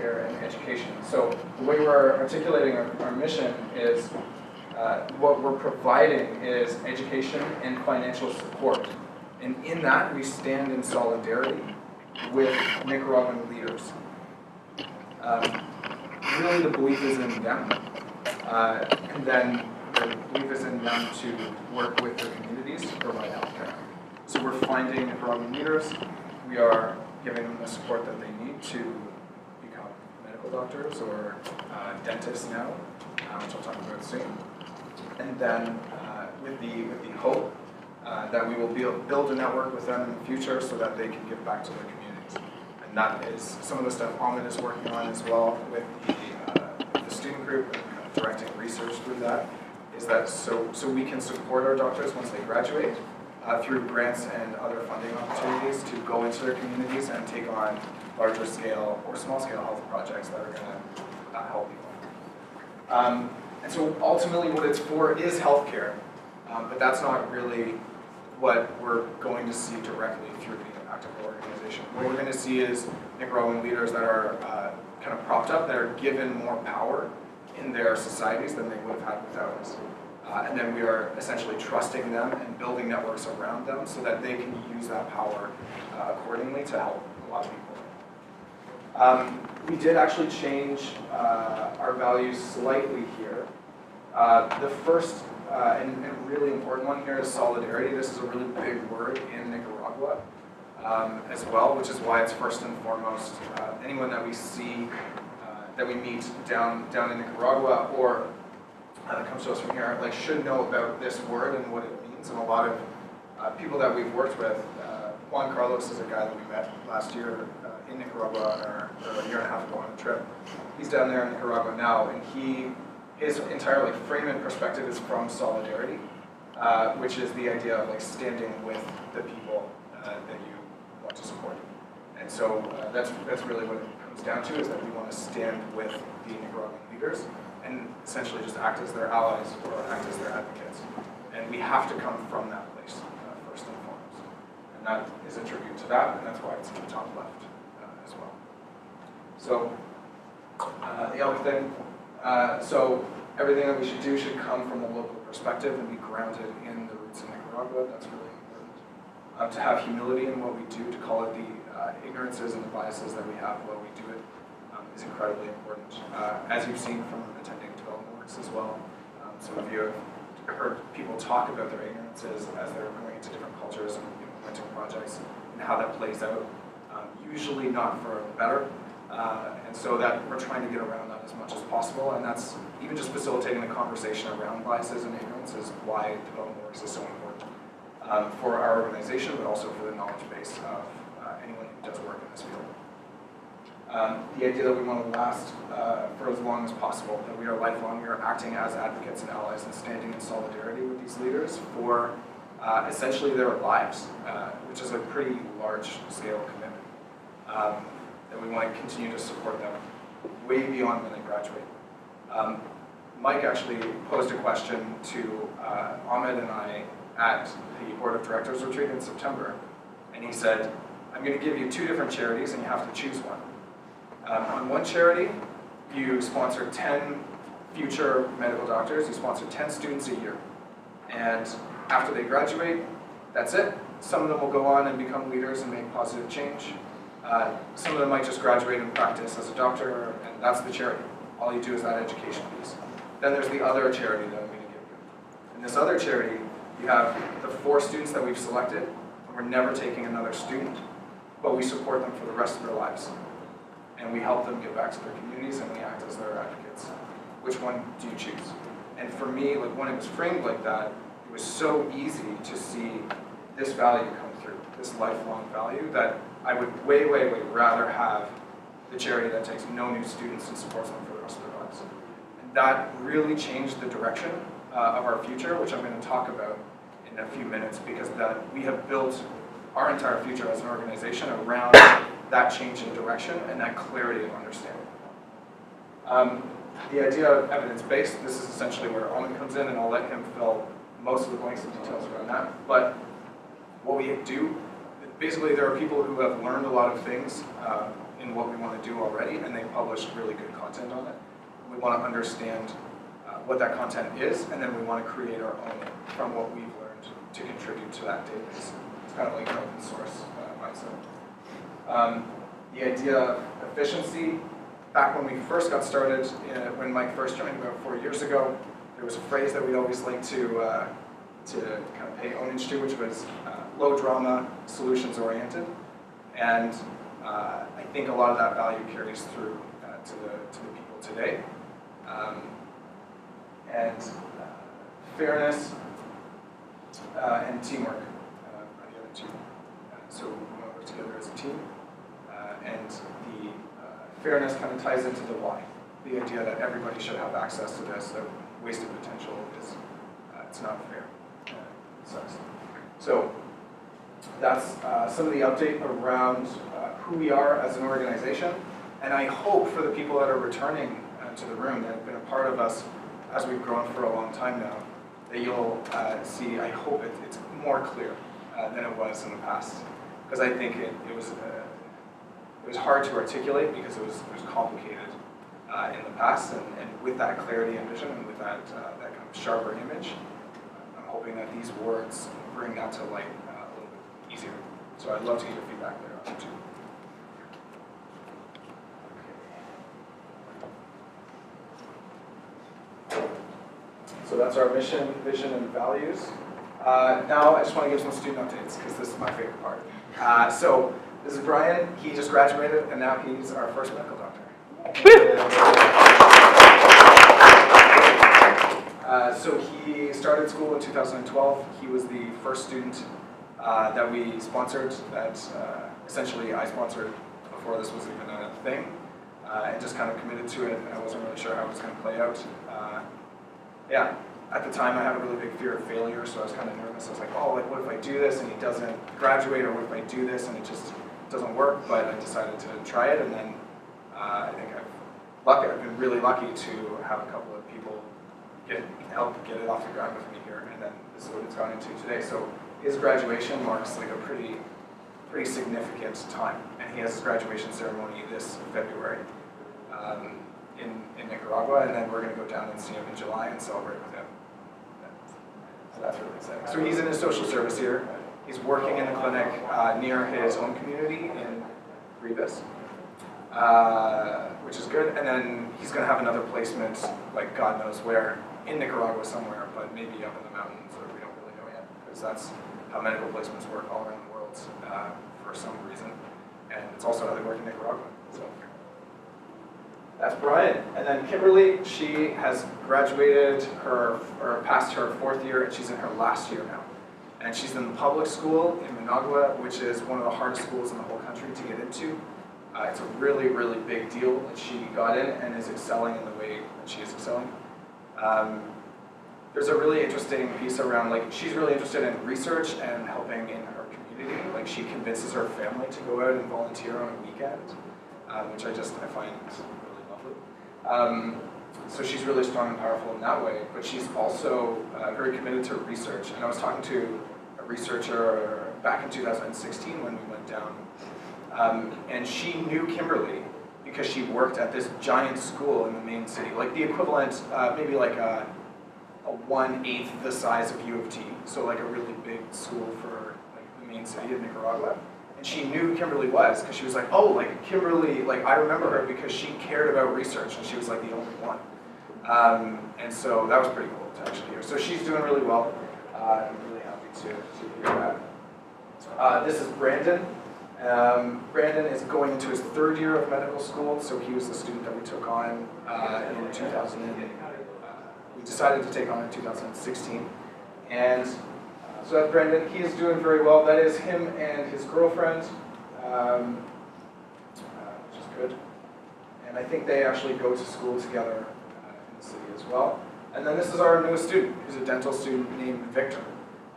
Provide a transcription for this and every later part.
healthcare and education. So the way we're articulating our mission is what we're providing is education and financial support. And in that, we stand in solidarity with Nicaraguan leaders. Really, the belief is in them. And then the belief is in them to work with their communities to provide healthcare. So we're finding Nicaraguan leaders. We are giving them the support that they need to become medical doctors or dentists now, which I'll talk about soon. And then with the hope that we will build a network with them in the future so that they can give back to their communities. And that is some of the stuff Ahmed is working on as well with the student group and directing research through that, is that so we can support our doctors once they graduate through grants and other funding opportunities to go into their communities and take on larger scale or small scale health projects that are going to help people. And so ultimately what it's for is healthcare, but that's not really what we're going to see directly through the active organization. What we're going to see is Nicaraguan leaders that are kind of propped up, that are given more power in their societies than they would have had without us. And then we are essentially trusting them and building networks around them so that they can use that power accordingly to help a lot of people. We did actually change our values slightly here. The first and really important one here is solidarity. This is a really big word in Nicaragua as well, which is why it's first and foremost anyone that we see, that we meet down in Nicaragua or comes to us from here, like, should know about this word and what it means. And a lot of people that we've worked with, Juan Carlos is a guy that we met last year in Nicaragua, or a year and a half ago on a trip. He's down there in Nicaragua now, and his entire frame and perspective is from solidarity, which is the idea of standing with the people that you want to support. And so that's really what it comes down to, is that we want to stand with the Nicaraguan leaders and essentially just act as their allies or act as their advocates. And we have to come from that place first and foremost. And that is a tribute to that, and that's why it's in the top left as well. So the other thing, so everything that we should do should come from a local perspective and be grounded in the roots of Nicaragua. That's really important. To have humility in what we do, to call it the ignorances and the biases that we have while we do it, is incredibly important. As you've seen from attending development works as well, some of you have heard people talk about their ignorances as they're going into different cultures and implementing projects and how that plays out, usually not for the better. And so that we're trying to get around that as much as possible, and that's even just facilitating the conversation around biases and ignorance is why development works is so important for our organization, but also for the knowledge base of anyone who does work in this field. The idea that we want to last for as long as possible, that we are lifelong, we are acting as advocates and allies and standing in solidarity with these leaders for essentially their lives, which is a pretty large-scale commitment. That we want to continue to support them way beyond when they graduate. Mike actually posed a question to Ahmed and I at the Board of Directors retreat in September, and he said, I'm going to give you 2 different charities and you have to choose one. On one charity, you sponsor 10 future medical doctors, you sponsor 10 students a year. And after they graduate, that's it. Some of them will go on and become leaders and make positive change. Some of them might just graduate and practice as a doctor, and that's the charity. All you do is that education piece. Then there's the other charity that I'm going to give you. In this other charity, you have the 4 students that we've selected, and we're never taking another student, but we support them for the rest of their lives. And we help them get back to their communities, and we act as their advocates. Which one do you choose? And for me, when it was framed like that, it was so easy to see this value come through, this lifelong value, that I would way, way, way rather have the charity that takes no new students and supports them for the rest of their lives. And that really changed the direction of our future, which I'm going to talk about in a few minutes, because that we have built our entire future as an organization around that change in direction and that clarity of understanding. The idea of evidence-based, this is essentially where Alman comes in, and I'll let him fill most of the blanks and details around that. But what we do, basically there are people who have learned a lot of things in what we want to do already. already, and they publish really good content on it. We want to understand what that content is, and then we want to create our own from what we've learned to contribute to that database. It's kind of like an open source mindset. The idea of efficiency, back when we first got started, when Mike first joined about 4 years ago, there was a phrase that we always liked to kind of pay homage to, which was low drama, solutions oriented. And I think a lot of that value carries through to the people today. And fairness and teamwork are the other two. So we want to work together as a team. And the fairness kind of ties into the why. The idea that everybody should have access to this, that wasted potential is, it's not fair. It sucks. So that's some of the update around who we are as an organization. And I hope for the people that are returning to the room that have been a part of us as we've grown for a long time now, that you'll see, I hope it's more clear than it was in the past. Because I think it was hard to articulate because it was complicated in the past, and with that clarity and vision and with that kind of sharper image, I'm hoping that these words bring that to light a little bit easier. So I'd love to get your feedback there on it too. So that's our mission, vision, and values. Now I just want to give some student updates because this is my favorite part. So this is Brian. He just graduated, and now he's our first medical doctor. So he started school in 2012. He was the first student that we sponsored, that essentially I sponsored before this was even a thing, and just kind of committed to it. I wasn't really sure how it was going to play out. Yeah, at the time I had a really big fear of failure, so I was kind of nervous. I was like, oh, like what if I do this and he doesn't graduate, or what if I do this and it just doesn't work? But I decided to try it, and then I think I've been really lucky to have a couple of people help get it off the ground with me here, and then this is what it's gone into today. So his graduation marks like a pretty significant time, and he has his graduation ceremony this February in Nicaragua, and then we're going to go down and see him in July and celebrate with him. So that's really exciting. So he's in his social service here. He's working in the clinic near his own community in Rivas, which is good. And then he's going to have another placement, like God knows where, in Nicaragua somewhere, but maybe up in the mountains, or we don't really know yet, because that's how medical placements work all around the world for some reason. And it's also how they work in Nicaragua. So that's Brian. And then Kimberly, she has graduated or passed her 4th year, and she's in her last year now. And she's in the public school in Managua, which is one of the hardest schools in the whole country to get into. It's a really, really big deal that she got in and is excelling in the way that she is excelling. There's a really interesting piece around, like, she's really interested in research and helping in her community. Like, she convinces her family to go out and volunteer on a weekend, which I find really lovely. So she's really strong and powerful in that way, but she's also very committed to research. And I was talking to a researcher back in 2016 when we went down, and she knew Kimberly because she worked at this giant school in the main city, like the equivalent, maybe like a 1/8 the size of U of T, so like a really big school for like the main city of Nicaragua. And she knew who Kimberly was because she was like, oh, like Kimberly, like I remember her because she cared about research, and she was like the only one. And so that was pretty cool to actually hear. So she's doing really well. I'm really happy to hear that. This is Brandon. Brandon is going into his 3rd year of medical school, so he was the student that we took on in 2000. We decided to take on in 2016, and so that's Brandon. He is doing very well. That is him and his girlfriend, which is good. And I think they actually go to school together in the city as well. And then this is our newest student, who's a dental student named Victor.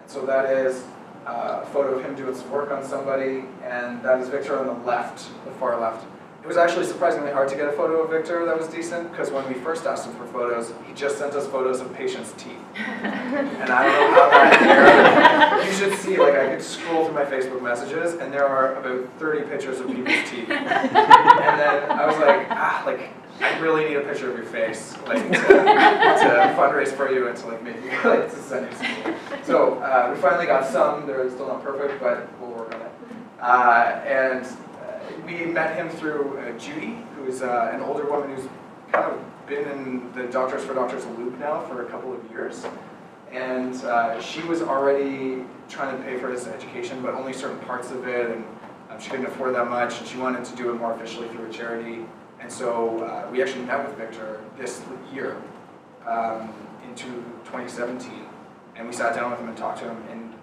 And so that is a photo of him doing some work on somebody, and that is Victor on the left, the far left. It was actually surprisingly hard to get a photo of Victor that was decent, because when we first asked him for photos, he just sent us photos of patients' teeth. And I don't know how that, you should see, like I could scroll through my Facebook messages, and there are about 30 pictures of people's teeth. And then I was like, I really need a picture of your face, like to fundraise for you and to like maybe like to send you some. So we finally got some. They're still not perfect, but we'll work on it. And we met him through Judy, who's an older woman who's kind of been in the Doctors for Doctors loop now for a couple of years. And she was already trying to pay for his education, but only certain parts of it, and she couldn't afford that much, and she wanted to do it more officially through a charity. And so we actually met with Victor this year into 2017, and we sat down with him and talked to him, and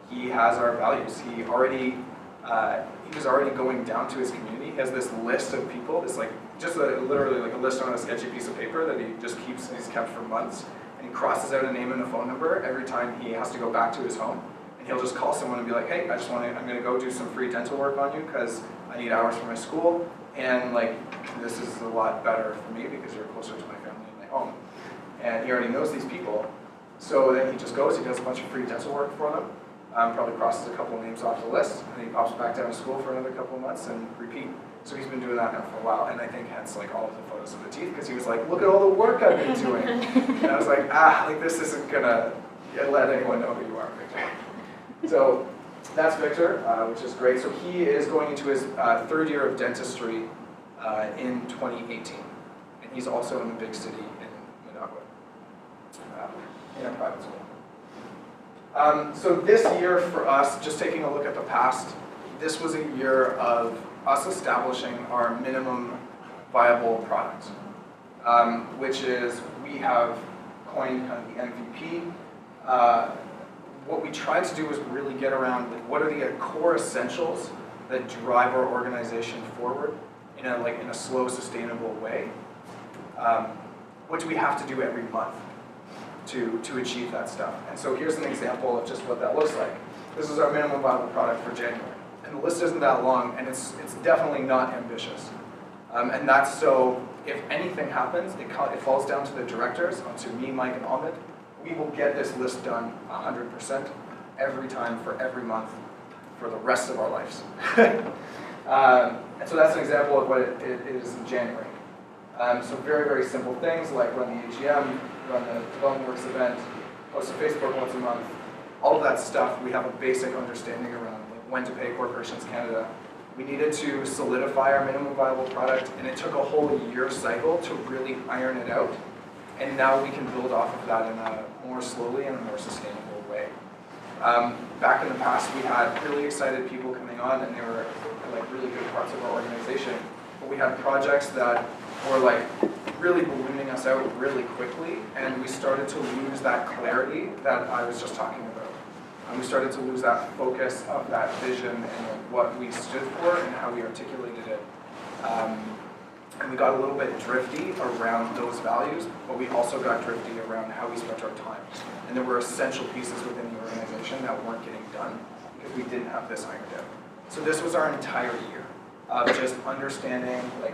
he has our values. He was already going down to his community. He has this list of people, this like just literally like a list on a sketchy piece of paper that he just keeps, and he's kept for months. And he crosses out a name and a phone number every time he has to go back to his home. And he'll just call someone and be like, hey, I'm going to go do some free dental work on you because I need hours for my school. And like, this is a lot better for me because you're closer to my family and my home. And he already knows these people. So then he just goes, he does a bunch of free dental work for them, probably crosses a couple of names off the list, and he pops back down to school for another couple of months and repeat. So he's been doing that now for a while, and I think hence like all of the photos of the teeth, because he was like, look at all the work I've been doing. And I was like, like this isn't gonna let anyone know who you are, Victor. So that's Victor, which is great. So he is going into his third year of dentistry in 2018, and he's also in the big city in Managua, in a private school. So this year for us, just taking a look at the past, this was a year of us establishing our minimum viable product, which is we have coined kind of the MVP. What we tried to do was really get around like, what are the core essentials that drive our organization forward in a slow, sustainable way. What do we have to do every month to achieve that stuff? And so here's an example of just what that looks like. This is our minimum viable product for January. And the list isn't that long, and it's definitely not ambitious. And that's so, if anything happens, it falls down to the directors, onto me, Mike, and Ahmed. We will get this list done 100% every time for every month for the rest of our lives. And so that's an example of what it is in January. So very, very simple things like run the AGM, run the Development Works event, post to Facebook once a month. All of that stuff, we have a basic understanding around when to pay Corporations Canada. We needed to solidify our minimum viable product, and it took a whole year cycle to really iron it out. And now we can build off of that in a more slowly and a more sustainable way. Back in the past, we had really excited people coming on, and they were like really good parts of our organization. But we had projects that were like really ballooning us out really quickly, and we started to lose that clarity that I was just talking about. And we started to lose that focus of that vision and what we stood for and how we articulated it. And we got a little bit drifty around those values, but we also got drifty around how we spent our time. And there were essential pieces within the organization that weren't getting done because we didn't have this ironed out. So this was our entire year of just understanding like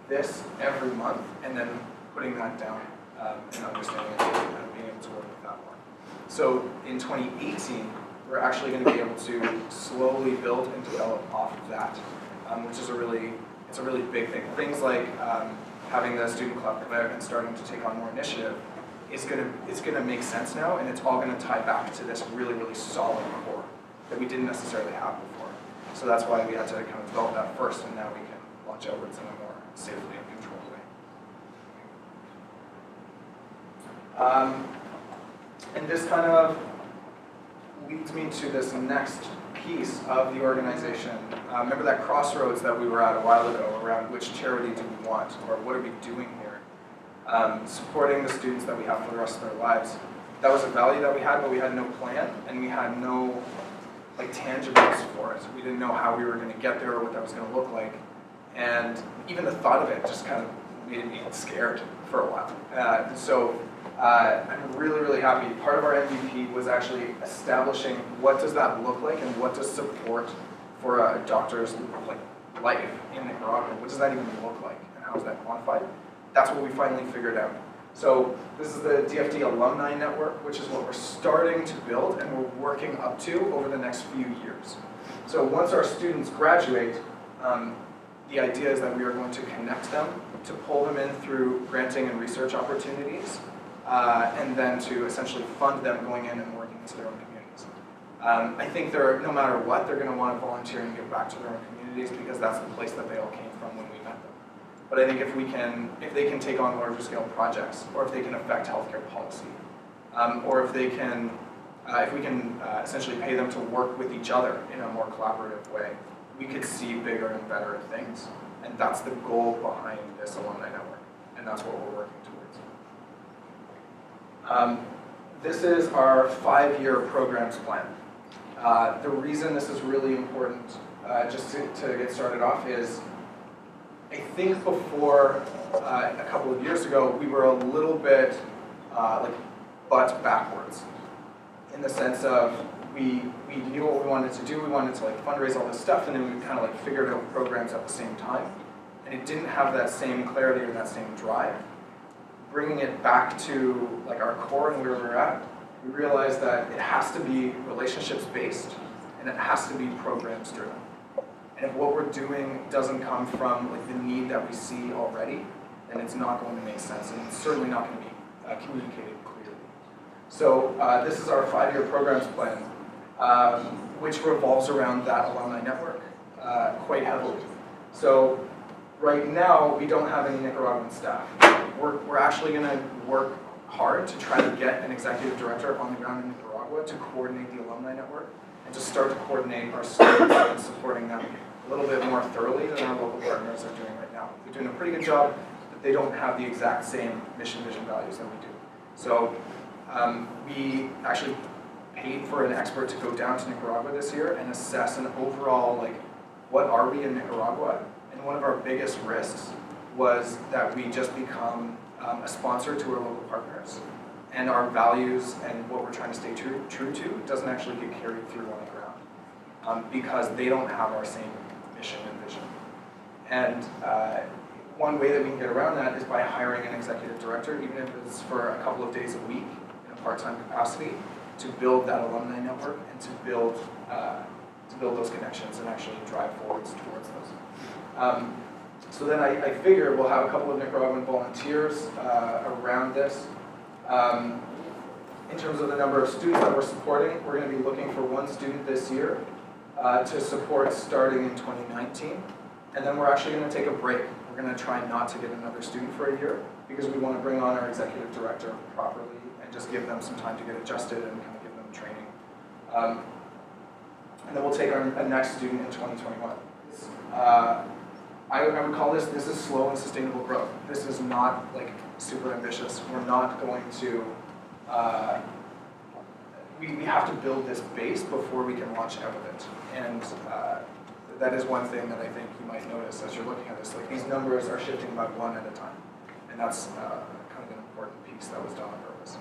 this every month and then putting that down and understanding it and being able to work with that one. So in 2018, we're actually going to be able to slowly build and develop off of that, which is a really big thing. Things like having the student club come out and starting to take on more initiative it's gonna make sense now, and it's all gonna tie back to this really, really solid core that we didn't necessarily have before. So that's why we had to kind of develop that first, and now we can launch outwards in a more safely and controlled way. And this kind of leads me to this next piece of the organization. Remember that crossroads that we were at a while ago around which charity do we want, or what are we doing here? Supporting the students that we have for the rest of their lives. That was a value that we had, but we had no plan, and we had no tangibles for it. We didn't know how we were going to get there or what that was going to look like. And even the thought of it just kind of made me scared for a while. So I'm really, really happy. Part of our MVP was actually establishing what does that look like and what does support for a doctor's life in Nicaragua. What does that even look like and how is that quantified? That's what we finally figured out. So this is the DFD alumni network, which is what we're starting to build and we're working up to over the next few years. So once our students graduate, the idea is that we are going to connect them, to pull them in through granting and research opportunities, and then to essentially fund them going in and working into their own communities. I think no matter what, they're going to want to volunteer and give back to their own communities because that's the place that they all came from when we met them. But I think if they can take on larger scale projects, or if they can affect healthcare policy, or if we can essentially pay them to work with each other in a more collaborative way, we could see bigger and better things. And that's the goal behind this alumni network, and that's what we're working towards. This is our 5-year programs plan. The reason this is really important, just to get started off, is I think before a couple of years ago, we were a little bit butt backwards, in the sense of we knew what we wanted to do. We wanted to fundraise all this stuff, and then we kind of figured out programs at the same time, and it didn't have that same clarity or that same drive. Bringing it back to our core and where we're at, we realized that it has to be relationships based, and it has to be programs driven. And if what we're doing doesn't come from the need that we see already, then it's not going to make sense, and it's certainly not going to be communicated clearly. So this is our 5-year programs plan, which revolves around that alumni network quite heavily. So right now, we don't have any Nicaraguan staff. We're actually going to work hard to try to get an executive director on the ground in Nicaragua to coordinate the alumni network and to start to coordinate our students and supporting them a little bit more thoroughly than our local partners are doing right now. They're doing a pretty good job, but they don't have the exact same mission, vision, values that we do. So we actually paid for an expert to go down to Nicaragua this year and assess an overall, what are we in Nicaragua? And one of our biggest risks was that we just become a sponsor to our local partners, and our values and what we're trying to stay true to doesn't actually get carried through on the ground because they don't have our same mission and vision. And one way that we can get around that is by hiring an executive director, even if it's for a couple of days a week in a part-time capacity, to build that alumni network and to build those connections and actually drive forwards towards those. So then I figure we'll have a couple of Nicaraguan volunteers around this. In terms of the number of students that we're supporting, we're going to be looking for 1 student this year to support starting in 2019. And then we're actually going to take a break. We're going to try not to get another student for a year because we want to bring on our executive director properly and just give them some time to get adjusted and kind of give them training. And then we'll take our next student in 2021. I would call this is slow and sustainable growth. This is not super ambitious. We're not going to, we have to build this base before we can launch out of it. And that is one thing that I think you might notice as you're looking at this. These numbers are shifting by 1 at a time. And that's kind of an important piece that was done on purpose.